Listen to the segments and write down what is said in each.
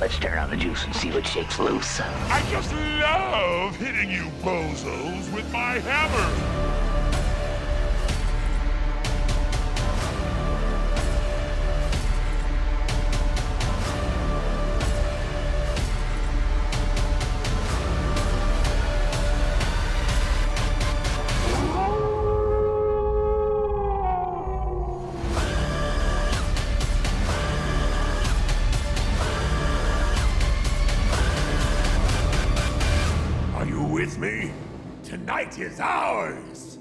Let's turn on the juice and see what shakes loose. I just love hitting you bozos with my hammer. Are you with me? Tonight is ours!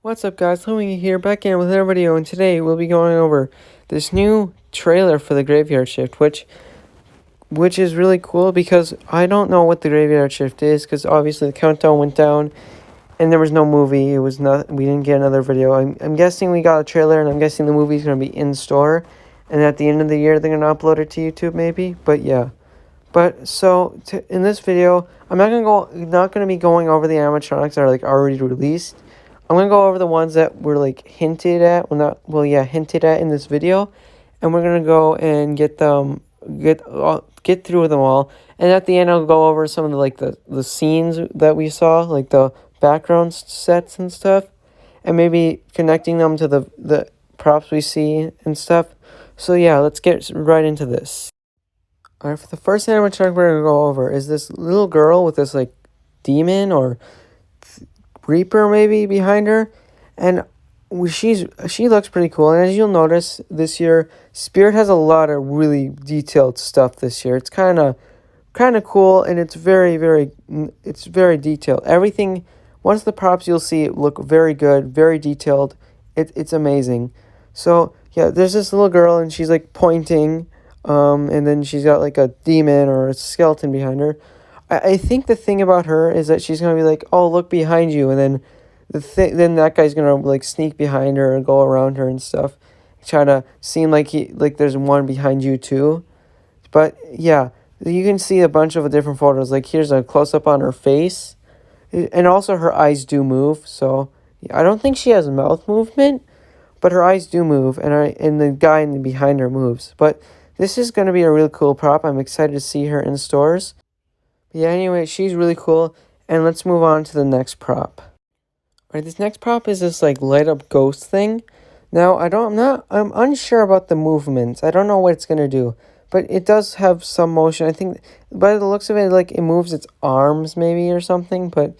What's up guys, Louie here, back in with another video, and today we'll be going over this new trailer for the Graveyard Shift, which is really cool because I don't know what the Graveyard Shift is, because obviously the countdown went down and there was no movie. It was not, we didn't get another video. I'm guessing we got a trailer, and I'm guessing the movie's going to be in store, and at the end of the year they're going to upload it to YouTube maybe, but yeah. But so in this video, I'm not going to be going over the animatronics that are like already released. I'm going to go over the ones that were, like, hinted at, hinted at in this video, and we're going to go and get through them all, and at the end, I'll go over some of the, like, the scenes that we saw, like, the background sets and stuff, and maybe connecting them to the props we see and stuff. So, yeah, let's get right into this. Alright, for the first animatronic we're going to go over is this little girl with this, like, demon or Reaper maybe behind her, and she looks pretty cool. And as you'll notice, this year Spirit has a lot of really detailed stuff this year. It's kind of cool, and it's very detailed. Everything, once the props you'll see look very good, very detailed. It's amazing. So yeah, there's this little girl, and she's like pointing, and then she's got like a demon or a skeleton behind her. I think the thing about her is that she's going to be like, oh, look behind you, and then then that guy's going to like sneak behind her and go around her and stuff, try to seem like there's one behind you too. But yeah, you can see a bunch of different photos. Like here's a close up on her face, and also her eyes do move. So I don't think she has mouth movement, but her eyes do move, and the guy behind her moves. But this is going to be a really cool prop. I'm excited to see her in stores. Yeah, anyway, she's really cool, and let's move on to the next prop. Alright, this next prop is this, like, light-up ghost thing. Now, I'm unsure about the movements. I don't know what it's gonna do, but it does have some motion. I think, by the looks of it, like, it moves its arms, maybe, or something, but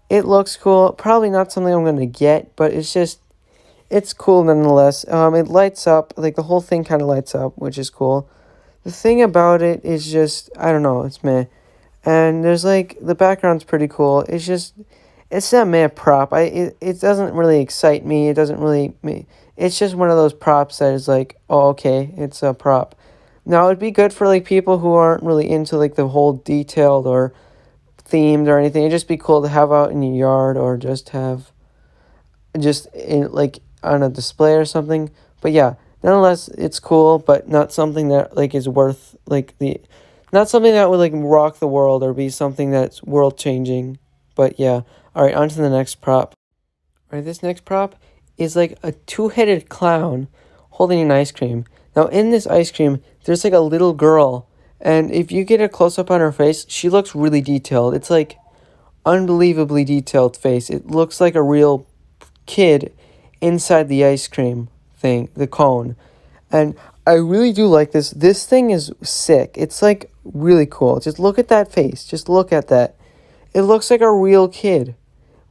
it looks cool. Probably not something I'm gonna get, but it's cool nonetheless. It lights up, like, the whole thing kind of lights up, which is cool. The thing about it is just, I don't know, it's meh. And there's like, the background's pretty cool. It's not a prop. It doesn't really excite me. It doesn't really, it's just one of those props that is like, oh, okay, it's a prop. Now, it'd be good for like people who aren't really into like the whole detailed or themed or anything. It'd just be cool to have out in your yard, or just have, like on a display or something. But yeah, nonetheless, it's cool, but not something that like is worth like not something that would like rock the world or be something that's world changing. But yeah. Alright, on to the next prop. Alright, this next prop is like a two-headed clown holding an ice cream. Now in this ice cream, there's like a little girl. And if you get a close-up on her face, she looks really detailed. It's like unbelievably detailed face. It looks like a real kid inside the ice cream thing, the cone. And I really do like this. This thing is sick. It's like really cool. Just look at that face. Just look at that. It looks like a real kid,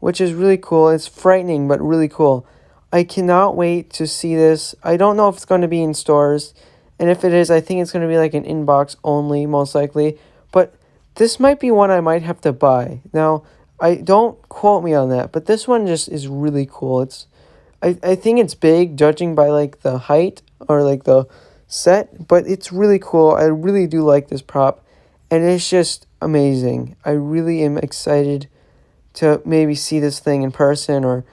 which is really cool. It's frightening, but really cool. I cannot wait to see this. I don't know if it's going to be in stores, And if it is, I think it's going to be like an inbox only, most likely. But this might be one I might have to buy. Now, I don't quote me on that, but this one just is really cool. I think it's big, judging by like the height or like the set, but it's really cool. I really do like this prop, and it's just amazing. I really am excited to maybe see this thing in person or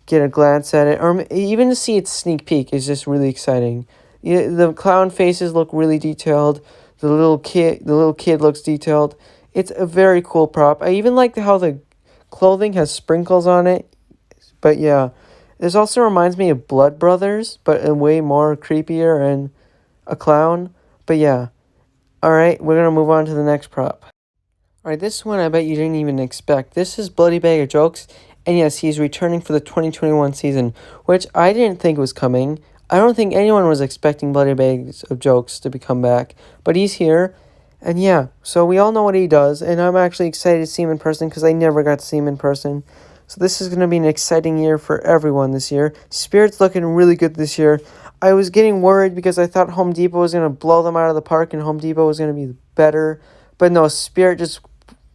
get a glance at it, or even to see its sneak peek is just really exciting. Yeah, the clown faces look really detailed. The little kid looks detailed. It's a very cool prop. I even like how the clothing has sprinkles on it. But yeah, this also reminds me of Blood Brothers, but a way more creepier and a clown. But yeah, all right, we're gonna move on to the next prop. All right, this one I bet you didn't even expect. This is Bloody Bag of Jokes, and yes, he's returning for the 2021 season, which I didn't think was coming. I don't think anyone was expecting Bloody Bags of Jokes to come back, but he's here, and yeah, so we all know what he does, and I'm actually excited to see him in person because I never got to see him in person. So this is going to be an exciting year for everyone this year. Spirit's looking really good this year. I was getting worried because I thought Home Depot was going to blow them out of the park and Home Depot was going to be better, but no, Spirit just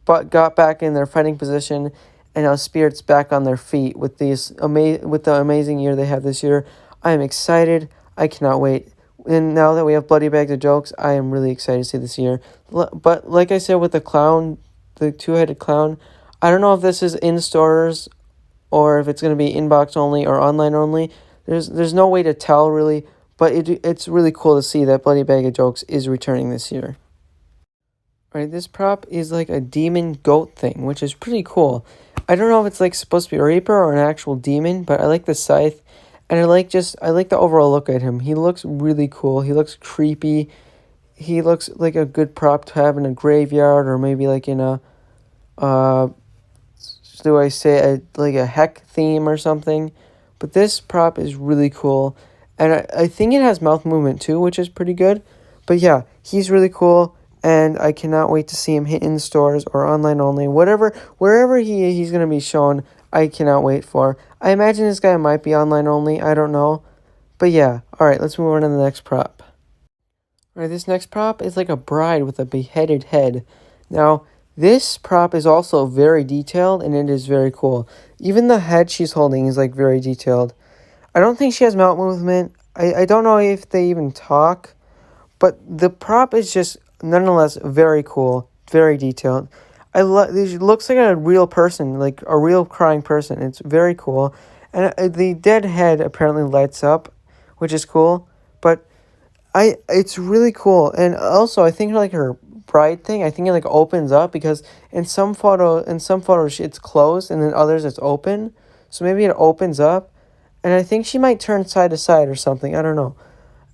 got back in their fighting position, and now Spirit's back on their feet with with the amazing year they have this year. I am excited. I cannot wait. And now that we have Bloody Bags of Jokes, I am really excited to see this year. But like I said with the clown, the two-headed clown, I don't know if this is in stores or if it's going to be inbox only or online only. There's no way to tell really, but it's really cool to see that Bloody Bag of Jokes is returning this year. Right, this prop is like a demon goat thing, which is pretty cool. I don't know if it's like supposed to be a Reaper or an actual demon, but I like the scythe, and I like the overall look at him. He looks really cool. He looks creepy. He looks like a good prop to have in a graveyard or maybe like in a like a heck theme or something. But this prop is really cool, and I think it has mouth movement too, which is pretty good. But yeah, he's really cool. And I cannot wait to see him hit in stores or online only. Wherever he's going to be shown, I cannot wait for. I imagine this guy might be online only. I don't know. But yeah. All right, let's move on to the next prop. All right, this next prop is like a bride with a beheaded head. Now, this prop is also very detailed, and it is very cool. Even the head she's holding is like very detailed. I don't think she has mouth movement. I don't know if they even talk. But the prop is just nonetheless very cool, very detailed. It looks like a real person, like a real crying person. It's very cool. And the dead head apparently lights up, which is cool. But it's really cool. And also, I think like her bride thing, I think it like opens up because in some photos it's closed and in others it's open. So maybe it opens up. And I think she might turn side to side or something. I don't know.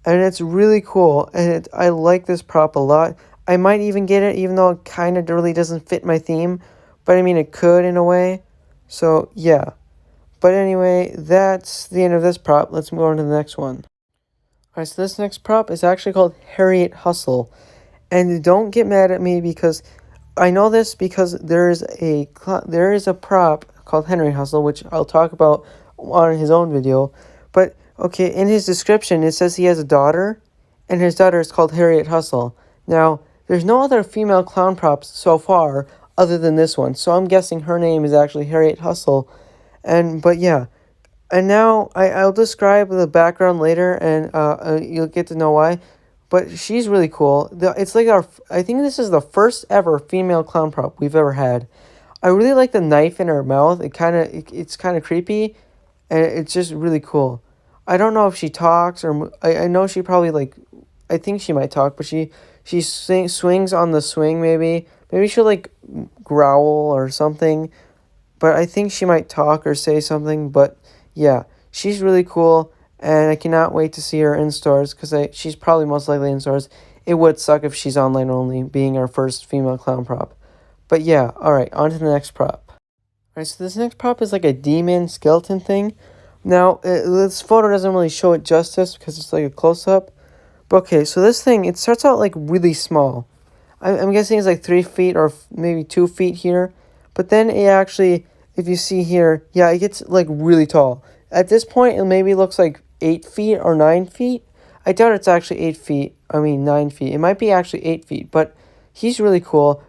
And it's really cool, and I like this prop a lot. I might even get it, even though it kind of really doesn't fit my theme. But I mean, it could in a way. So, yeah. But anyway, that's the end of this prop. Let's move on to the next one. Alright, so this next prop is actually called Harriet Hustle. And don't get mad at me because I know this because there is a prop called Henry Hustle, which I'll talk about on his own video. But okay, in his description, it says he has a daughter, and his daughter is called Harriet Hustle. Now, there's no other female clown props so far other than this one, so I'm guessing her name is actually Harriet Hustle. But yeah, and now I'll describe the background later, and you'll get to know why. But she's really cool. It's like I think this is the first ever female clown prop we've ever had. I really like the knife in her mouth. It's kind of creepy, and it's just really cool. I don't know if she talks or I know she probably I think she might talk, but she swings on the swing maybe. Maybe she'll like growl or something, but I think she might talk or say something. But yeah, she's really cool, and I cannot wait to see her in stores because she's probably most likely in stores. It would suck if she's online only, being our first female clown prop. But yeah, all right, on to the next prop. All right, so this next prop is like a demon skeleton thing. Now, this photo doesn't really show it justice because it's like a close-up. But okay, so this thing, it starts out like really small. I'm guessing it's like 3 feet or maybe 2 feet here. But then it actually, if you see here, yeah, it gets like really tall. At this point, it maybe looks like 8 feet or 9 feet. I doubt it's actually 8 feet. I mean, 9 feet. It might be actually 8 feet, but he's really cool.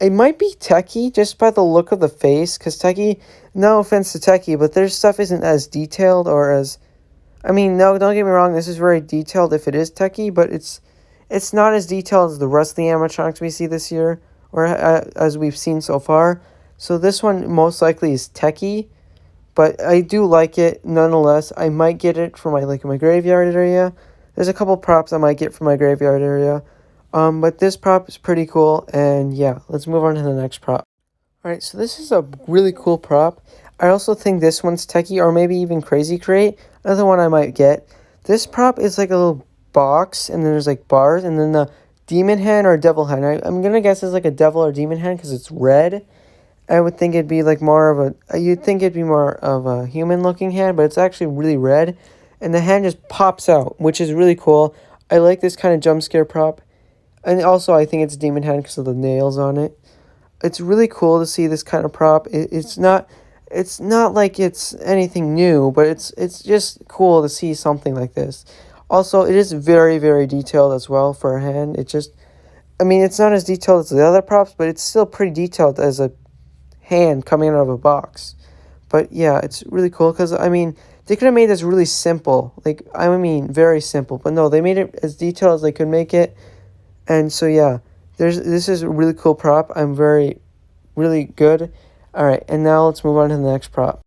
It might be Techie just by the look of the face, because Techie, no offense to Techie, but their stuff isn't as detailed or as, I mean, no, don't get me wrong, this is very detailed if it is Techie, but it's not as detailed as the rest of the animatronics we see this year, or as we've seen so far. So this one most likely is Techie, but I do like it nonetheless. I might get it for my graveyard area. There's a couple props I might get for my graveyard area. But this prop is pretty cool, and yeah, let's move on to the next prop. Alright, so this is a really cool prop. I also think this one's Techie, or maybe even Crazy Crate. Another one I might get. This prop is like a little box, and then there's like bars, and then the demon hen or devil hen. I'm gonna guess it's like a devil or demon hen because it's red. I would think it'd be like more of you'd think it'd be more of a human looking hen, but it's actually really red. And the hen just pops out, which is really cool. I like this kind of jump scare prop. And also, I think it's demon hen because of the nails on it. It's really cool to see this kind of prop. It's not like it's anything new, but it's just cool to see something like this. Also, it is very, very detailed as well for a hand. I mean, it's not as detailed as the other props, but it's still pretty detailed as a hand coming out of a box. But yeah, it's really cool because, I mean, they could have made this really simple. Like, I mean, very simple. But no, they made it as detailed as they could make it. And so, yeah, this is a really cool prop. I'm really good. All right, and now let's move on to the next prop.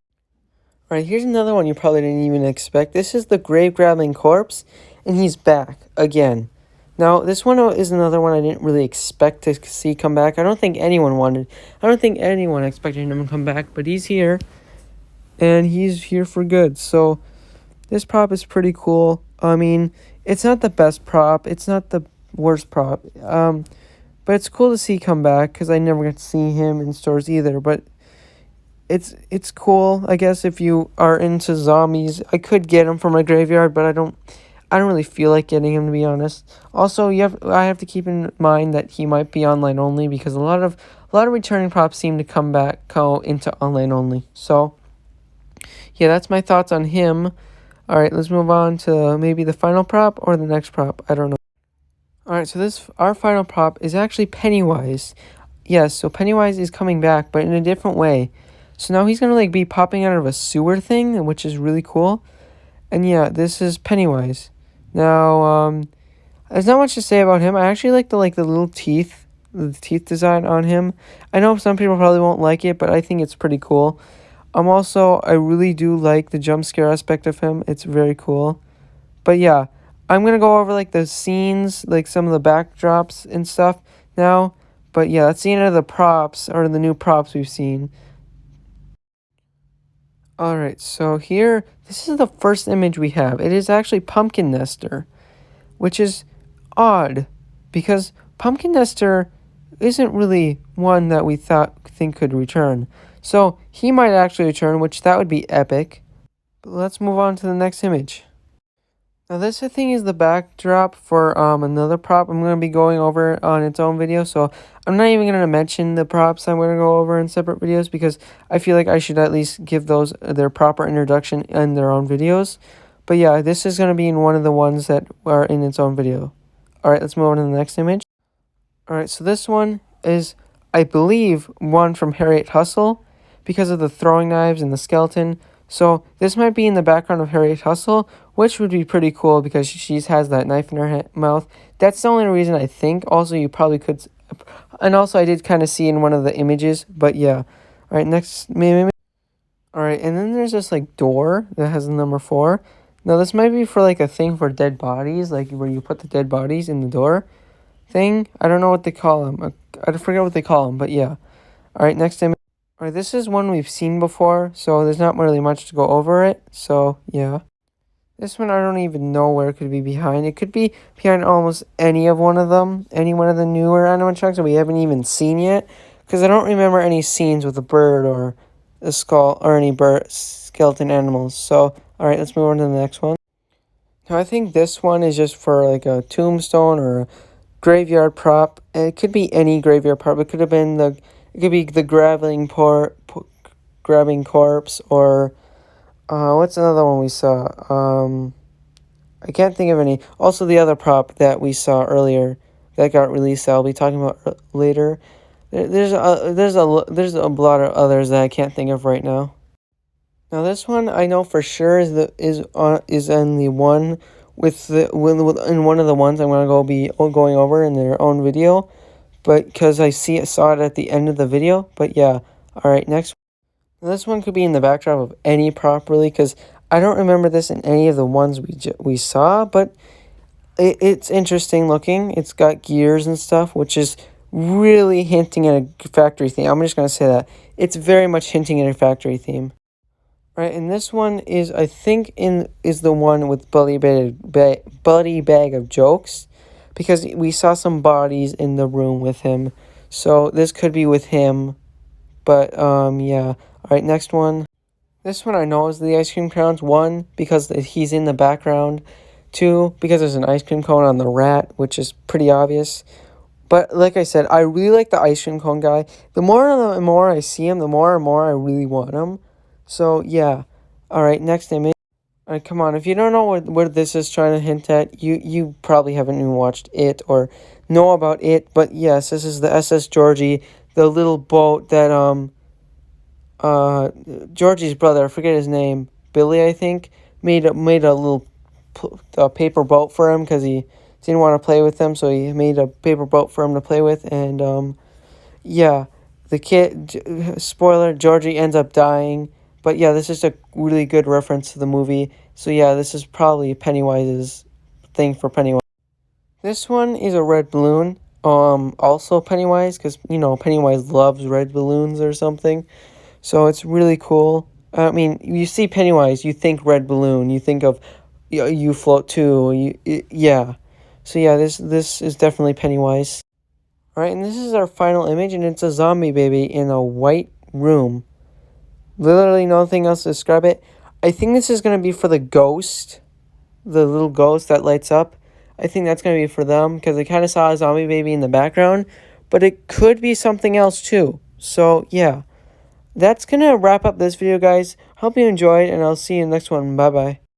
All right, here's another one you probably didn't even expect. This is the Grave Grappling Corpse, and he's back again. Now, this one is another one I didn't really expect to see come back. I don't think anyone expected him to come back, but he's here, and he's here for good. So, this prop is pretty cool. I mean, it's not the best prop. It's not the worst prop. But it's cool to see come back because I never got to see him in stores either. But it's cool, I guess, if you are into zombies. I could get him for my graveyard, but I don't really feel like getting him, to be honest. Also, I have to keep in mind that he might be online only because a lot of returning props seem to go into online only. So yeah, that's my thoughts on him. All right, let's move on to maybe the final prop or the next prop. I don't know. All right, so our final prop is actually Pennywise. Yes, so Pennywise is coming back, but in a different way. So now he's going to be popping out of a sewer thing, which is really cool. And yeah, this is Pennywise. Now, there's not much to say about him. I actually like the little teeth, the teeth design on him. I know some people probably won't like it, but I think it's pretty cool. I really do like the jump scare aspect of him. It's very cool. But yeah, I'm going to go over the scenes, some of the backdrops and stuff now. But yeah, that's the end of the props, or the new props we've seen. Alright, so here, this is the first image we have. It is actually Pumpkin Nester, which is odd, because Pumpkin Nester isn't really one that we think could return. So, he might actually return, which that would be epic. But let's move on to the next image. Now this, I think, is the backdrop for another prop I'm going to be going over on its own video. So I'm not even going to mention the props I'm going to go over in separate videos because I feel like I should at least give those their proper introduction in their own videos. But yeah, this is going to be in one of the ones that are in its own video. Alright, let's move on to the next image. Alright, so this one is, I believe, one from Harriet Hustle because of the throwing knives and the skeleton. So this might be in the background of Harriet Hustle, which would be pretty cool because she has that knife in her mouth. That's the only reason I think. Also, you probably could... And also, I did kind of see in one of the images, but yeah. Alright, next... Alright, and then there's this, door that has the number 4. Now, this might be for, a thing for dead bodies, where you put the dead bodies in the door thing. I don't know what they call them. I forget what they call them, but yeah. Alright, next image. Alright, this is one we've seen before, so there's not really much to go over it, so yeah. This one I don't even know where it could be behind. It could be behind almost any one of the newer animatronics that we haven't even seen yet, because I don't remember any scenes with a bird or a skull or any skeleton animals. So, alright, let's move on to the next one. Now, I think this one is just for a tombstone or a graveyard prop. It could be any graveyard prop. It could be the grabbing corpse, or what's another one we saw? I can't think of any. Also, the other prop that we saw earlier that got released that I'll be talking about later. There's a lot of others that I can't think of right now. Now this one I know for sure is in the one in one of the ones I'm gonna be going over in their own video, but because I saw it at the end of the video. But yeah, all right, next. Now, this one could be in the backdrop of any prop really, because I don't remember this in any of the ones we saw, but it's interesting looking. It's got gears and stuff, which is really hinting at a factory theme. I'm just gonna say that it's very much hinting at a factory theme. Right, and this one is, I think, is the one with Buddy Bag of Jokes, because we saw some bodies in the room with him, so this could be with him, but yeah. All right, next one. This one I know is the ice cream cones. One, because he's in the background. Two, because there's an ice cream cone on the rat, which is pretty obvious. But like I said, I really like the ice cream cone guy. The more and more I see him, the more and more I really want him. So, yeah. Alright, next image. Alright, come on. If you don't know what this is trying to hint at, you probably haven't even watched it or know about it. But yes, this is the SS Georgie, the little boat that, Georgie's brother, I forget his name, Billy, I think, made a little paper boat for him because he didn't want to play with them. So he made a paper boat for him to play with. And, yeah, the kid, spoiler, Georgie ends up dying. But yeah, this is a really good reference to the movie. So yeah, this is probably Pennywise's thing for Pennywise. This one is a red balloon. Also Pennywise, because, you know, Pennywise loves red balloons or something. So it's really cool. I mean, you see Pennywise, you think red balloon. You think of, you float too. Yeah. So yeah, this is definitely Pennywise. Alright, and this is our final image, and it's a zombie baby in a white room. Literally nothing else to describe it. I think this is going to be for the ghost. The little ghost that lights up. I think that's going to be for them, because I kind of saw a zombie baby in the background. But it could be something else too. So, yeah. That's going to wrap up this video, guys. Hope you enjoyed, and I'll see you in the next one. Bye-bye.